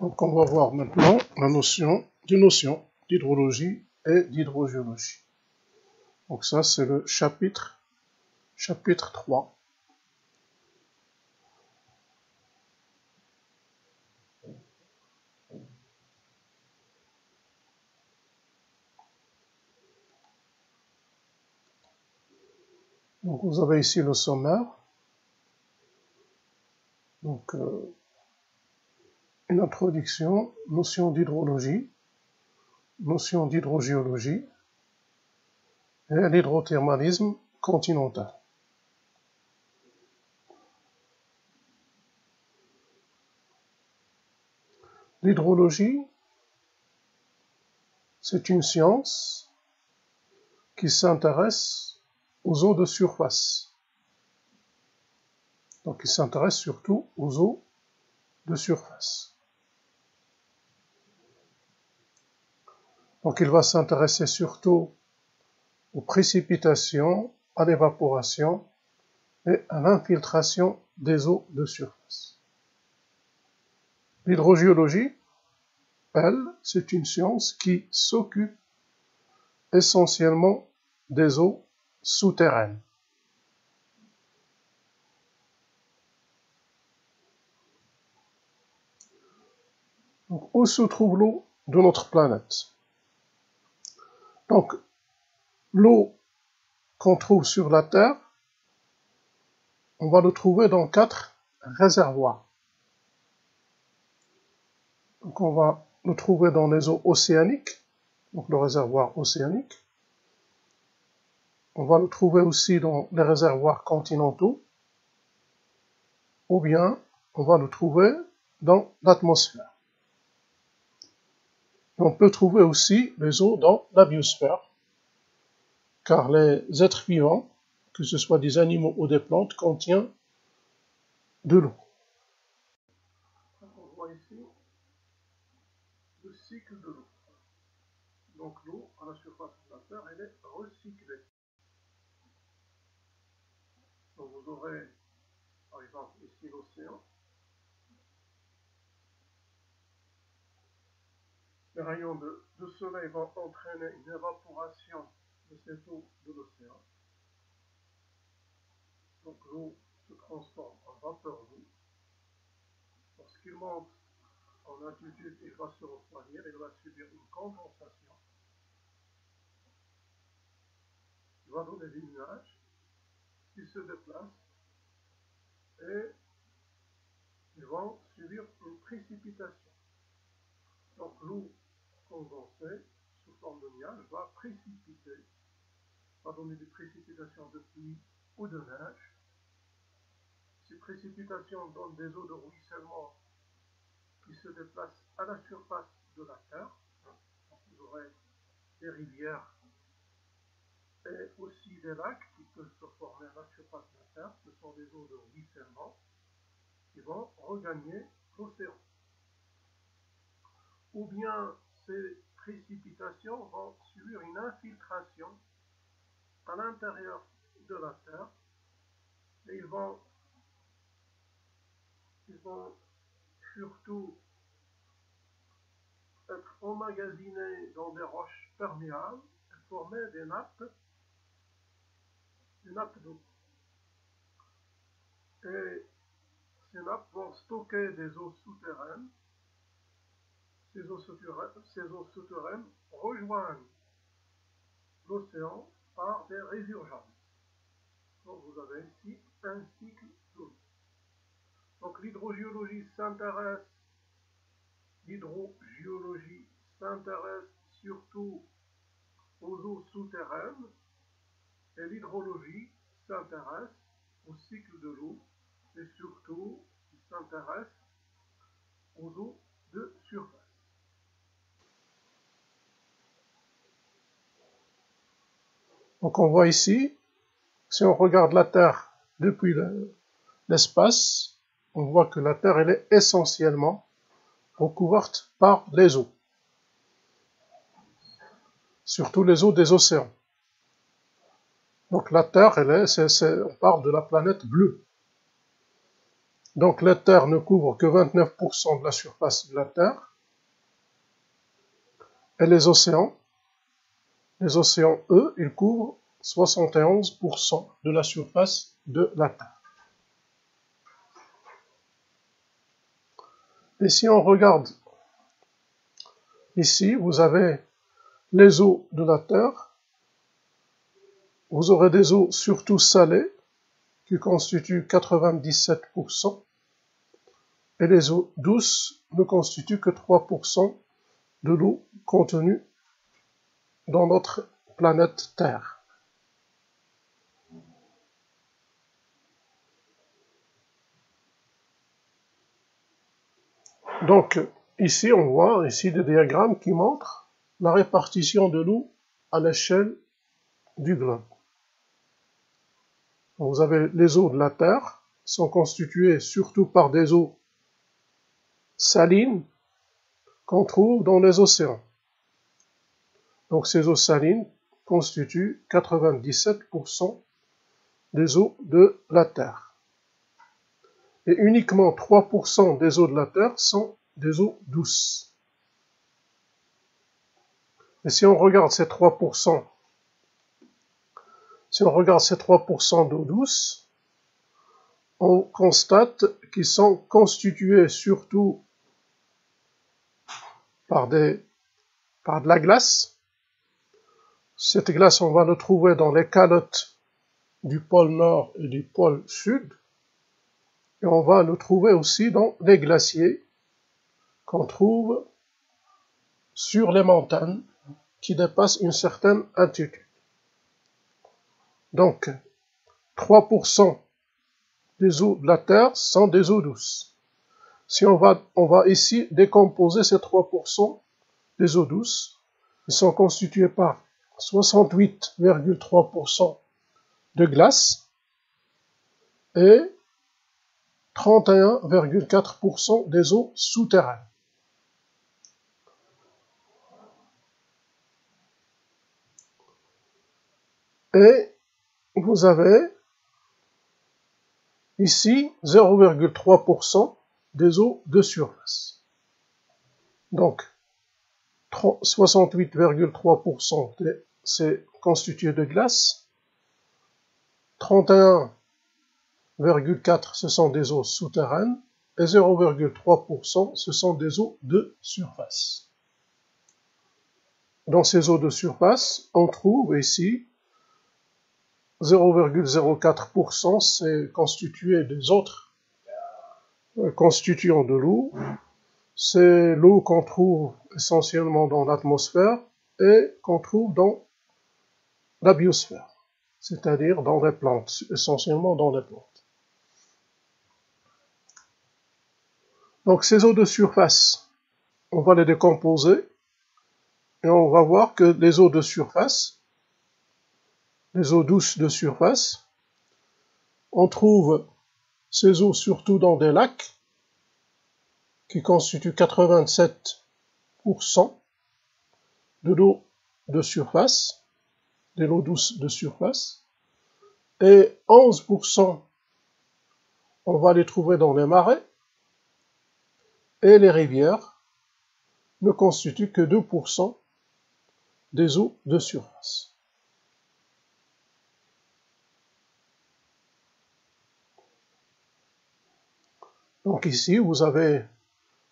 Donc on va voir maintenant la notion d'hydrologie et d'hydrogéologie. Donc ça c'est le chapitre 3. Donc vous avez ici le sommaire. Donc une introduction, notion d'hydrologie, notion d'hydrogéologie et l'hydrothermalisme continental. L'hydrologie, c'est une science qui s'intéresse aux eaux de surface. Donc il s'intéresse surtout aux eaux de surface. Donc il va s'intéresser surtout aux précipitations, à l'évaporation et à l'infiltration des eaux de surface. L'hydrogéologie, elle, c'est une science qui s'occupe essentiellement des eaux souterraines. Donc, où se trouve l'eau de notre planète? Donc, l'eau qu'on trouve sur la Terre, on va le trouver dans 4 réservoirs. Donc, on va le trouver dans les eaux océaniques, donc le réservoir océanique. On va le trouver aussi dans les réservoirs continentaux, ou bien on va le trouver dans l'atmosphère. On peut trouver aussi les eaux dans la biosphère, car les êtres vivants, que ce soit des animaux ou des plantes, contiennent de l'eau. On voit ici le cycle de l'eau. Donc l'eau à la surface de la Terre, elle est recyclée. Donc vous aurez par exemple ici l'océan. Les rayons de soleil vont entraîner une évaporation de cette eau de l'océan. Donc l'eau se transforme en vapeur d'eau. Lorsqu'il monte en altitude, il va se refroidir, il va subir une condensation. Il va donner des nuages qui se déplacent et ils vont subir une précipitation. Donc l'eau condensée sous forme de nuages va précipiter, va donner des précipitations de pluie ou de neige. Ces précipitations donnent des eaux de ruissellement qui se déplacent à la surface de la Terre. Donc vous aurez des rivières et aussi des lacs qui peuvent se former à la surface de la Terre. Ce sont des eaux de ruissellement qui vont regagner l'océan. Ou bien ces précipitations vont subir une infiltration à l'intérieur de la Terre et ils vont surtout être emmagasinés dans des roches perméables et former des nappes d'eau. Et ces nappes vont stocker des eaux souterraines. Ces eaux souterraines rejoignent l'océan par des résurgences. Donc vous avez ici un cycle d'eau. Donc l'hydrogéologie s'intéresse surtout aux eaux souterraines et l'hydrologie s'intéresse au cycle de l'eau et surtout s'intéresse aux eaux de surface. Donc on voit ici, si on regarde la Terre depuis l'espace, on voit que la Terre elle est essentiellement recouverte par les eaux, surtout les eaux des océans. Donc la Terre, on parle de la planète bleue. Donc la Terre ne couvre que 29% de la surface de la Terre. Et les océans, eux, ils couvrent 71% de la surface de la Terre. Et si on regarde ici, vous avez les eaux de la Terre. Vous aurez des eaux surtout salées, qui constituent 97%, et les eaux douces ne constituent que 3% de l'eau contenue dans notre planète Terre. Donc, ici, on voit ici des diagrammes qui montrent la répartition de l'eau à l'échelle du globe. Vous avez les eaux de la Terre, qui sont constituées surtout par des eaux salines qu'on trouve dans les océans. Donc ces eaux salines constituent 97% des eaux de la Terre. Et uniquement 3% des eaux de la Terre sont des eaux douces. Et si on regarde ces 3%, d'eau douce, on constate qu'ils sont constitués surtout par de la glace. Cette glace, on va la trouver dans les calottes du pôle Nord et du pôle Sud. Et on va le trouver aussi dans les glaciers qu'on trouve sur les montagnes qui dépassent une certaine altitude. Donc, 3% des eaux de la Terre sont des eaux douces. Si on va ici décomposer ces 3% des eaux douces, ils sont constitués par 68,3% de glace et 31,4% des eaux souterraines. Et vous avez ici 0,3% des eaux de surface. Donc, 68,3% c'est constitué de glace, 31,4% ce sont des eaux souterraines, et 0,3% ce sont des eaux de surface. Dans ces eaux de surface, on trouve ici 0,04%, c'est constitué des autres constituants de l'eau. C'est l'eau qu'on trouve essentiellement dans l'atmosphère et qu'on trouve dans la biosphère, c'est-à-dire dans les plantes, essentiellement dans les plantes. Donc ces eaux de surface, on va les décomposer et on va voir que les eaux de surface, les eaux douces de surface, on trouve ces eaux surtout dans des lacs qui constituent 87% de l'eau de surface, de l'eau douce de surface, et 11% on va les trouver dans les marais, et les rivières ne constituent que 2% des eaux de surface. Donc ici, vous avez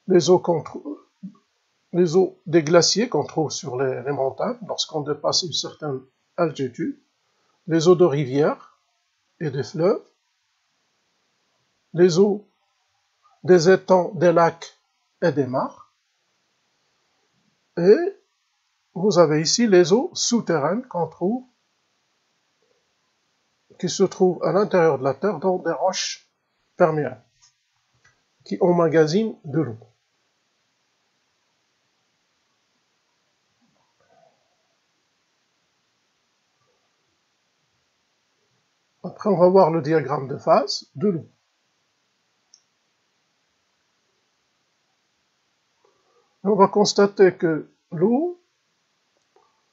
les eaux des glaciers qu'on trouve sur les montagnes lorsqu'on dépasse une certaine altitude, les eaux de rivières et des fleuves, les eaux des étangs, des lacs et des mares, et vous avez ici les eaux souterraines qu'on trouve, qui se trouvent à l'intérieur de la Terre dans des roches perméables, qui emmagasinent de l'eau. Après, on va voir le diagramme de phase de l'eau. On va constater que l'eau,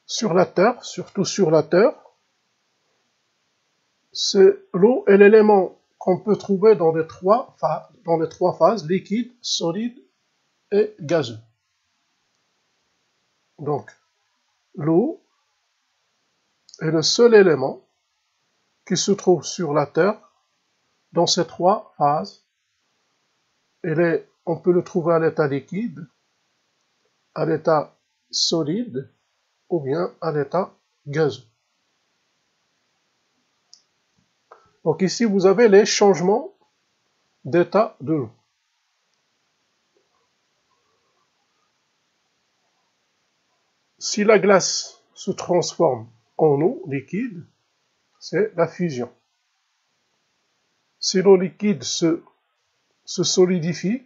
sur la Terre, surtout sur la Terre, l'eau est l'élément qu'on peut trouver dans les trois dans les trois phases, liquide, solide et gazeux. Donc, l'eau est le seul élément qui se trouve sur la Terre dans ces trois phases. On peut le trouver à l'état liquide, à l'état solide ou bien à l'état gazeux. Donc ici, vous avez les changements d'état de l'eau. Si la glace se transforme en eau liquide, c'est la fusion. Si l'eau liquide se solidifie,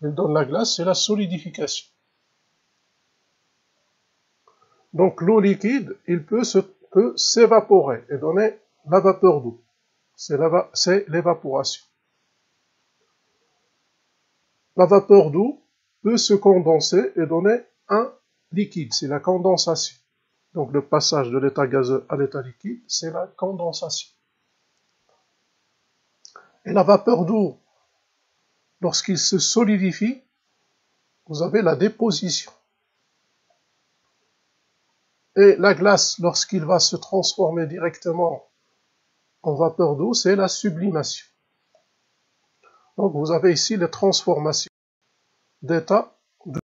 dans la glace, c'est la solidification. Donc l'eau liquide, il peut s'évaporer et donner la vapeur d'eau. C'est l'évaporation. La vapeur d'eau peut se condenser et donner un liquide, c'est la condensation. Donc le passage de l'état gazeux à l'état liquide, c'est la condensation. Et la vapeur d'eau, lorsqu'il se solidifie, vous avez la déposition. Et la glace, lorsqu'il va se transformer directement en vapeur d'eau, c'est la sublimation. Donc vous avez ici les transformations d'état